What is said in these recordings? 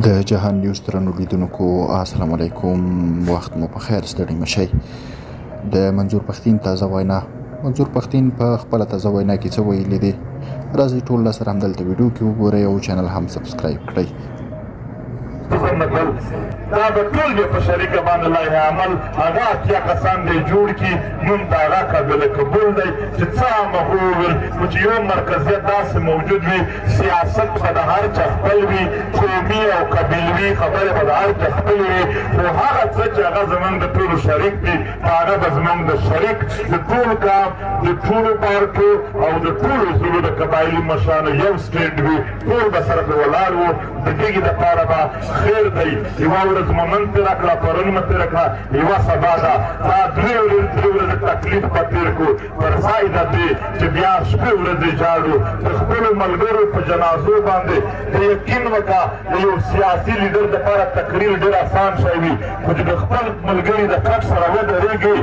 د جهان نیوز درنو لیدونکو السلام علیکم، وخت مو په خیر، ستړي مه شئ. د منظور پښتین تازه وینا. منظور پښتین په خپله تازه وینا کې څه ویلي دي؟ راځئ ټول له سره همدلته ویډیو کې وګورئ او چینل هم سبسکرایب کړئ. دا به ټول بیا په شریکه باندې لایحه عمل هغه اتیا کسان دی جوړ کړي، نوم د هغه قابل قبول دی چې څه هم وویل، خو چې یو مرکزیت داسې موجود وي، سیاست به د هر چا خپل وي، قومي او قبیلوي خبرې به د هر چا خپلې وي، خو هغه څه چې هغه زموږ د ټولو شریک دي هغه به زموږ د شریک د ټول کام د ټولو پارټو او د ټولو ضلعو د قبایلي مشرانو یو سټیټ وي، ټول به سره پرې ولاړ وو. د دغې دپاره به خیر دی. یوه ورځ مو نن تېره کړه، پرون مو تېره کړه، یوه سبا ده. دا درې ورځې تکلیف به تېر کړو، پر ځای د دې چې بیا شپې ورځې جاړو. د خپلو ملګرو په جنازو باندې د یقین وکړه د یو سیاسي لیډر دپاره تقریر ډېر اسان شی وي، خو چې د خپل ملګري د کټ سره ودرېږي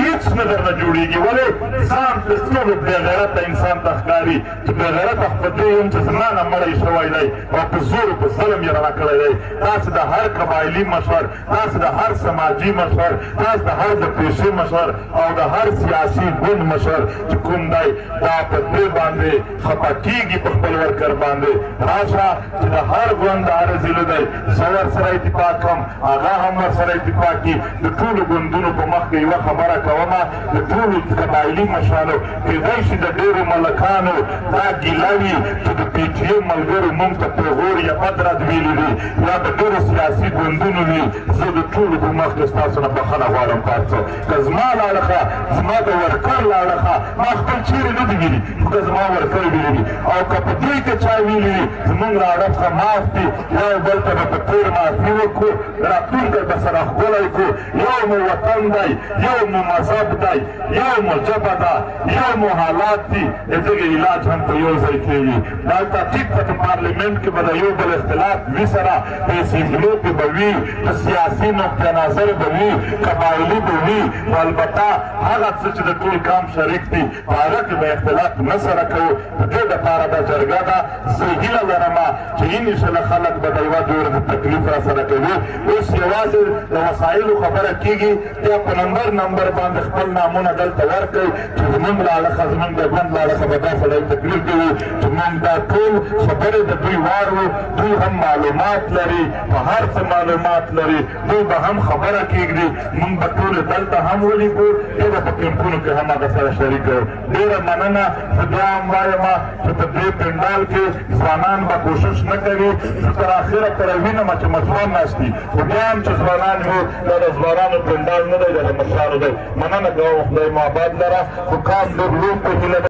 هېڅ نه درنه جوړېږي. ولې ځان ته څومره بېغیرته انسان ته ښکاري چې بېغیرته خو په دې یم چې زما نه مړی شوی دی او په زور په ظلم یې رانه کړی دی. تاسې د هر قبایلي مشر، تاسې د هر سماجي مشر، تاسې د هر د پیشې مشر او د هر سیاسي ګوند مشر چې کوم دی دا په دې باندې خفه کېږي په خپل ورکر باندې. راشه چې د هر ګوند د هر ضلع دی زه ورسره اتفاق کوم، هغه هم ورسره اتفاق کړي. د ټولو ګوندونو په مخ کې یوه خبره کومه، د ټولو قبایلي مشرانو کېدای شي د ډېرو ملکانو دا ګیله وي چې د پي ټي ایم ملګرو موږ ته پیغور یا بد رد ویلي دي یا د ډېرو سیاسي ګوندونو وي. زه د ټولو په مخ کې ستاسو نه بخښنه غواړم. پارڅو که زما له اړخه زما د ورکر له اړخه ما خپل چیرې نه دي ویلي، خو که زما ورکر ویلي دي او که په دوی کې چا ویلي وي زموږ له اړخه معاف دي. یو بل ته به په تېر معافي وکړو، راتلونکی به سره ښکلی کړو. یو مو وطن دی، یو مو مذهب دی، یو مو ژبه ده، یو مو حالات دي. د دغې علاج هم په یو ځای کېږي. دلته ټیک ته په پارلیمنټ کې به د یو بل اختلاف وي سره، په اسمبلو کې به وي، په سیاسي نقطه نظر به وي، قبایلي به وي، خو البته هغه څه چې د ټول کام شریک دي په هغه کې به اختلاف نه سره کوو. د دې دپاره دا جرګه ده. زه هیله لرم چې انشاءالله خلک به د یوه دوه ورځې تکلیف را سره کوي. اوس یوازې د وسایلو خبره کېږي، بیا په نمبر باندې خپل نامونه دلته ورکړئ چې زموږ له اړخه زموږ د ګوند له اړخه به دا سړی تکلیف کوي چې موږ دا ټول خبرې د دوی واورو. دوی هم معلومات لري، په هر څه معلومات لري، دوی به هم خبره کېږدي. موږ به ټول دلته هم ولیکو، ډېره په کیمپونو کې هم هغه سره شریک کړو. ډېره مننه. زه بیا هم وایم چې په دې پنډال کې ځوانان به کوشش نه کوي. زه تر اخره پورې وینم چې مشران ناست دي، خو بیا هم چې ځوانان وو دا د ځوانانو پنډال نه دی، دا د مشرانو دی. مننه کوم، خدای مو آباد لره. خو کام ډېر لوی په هیله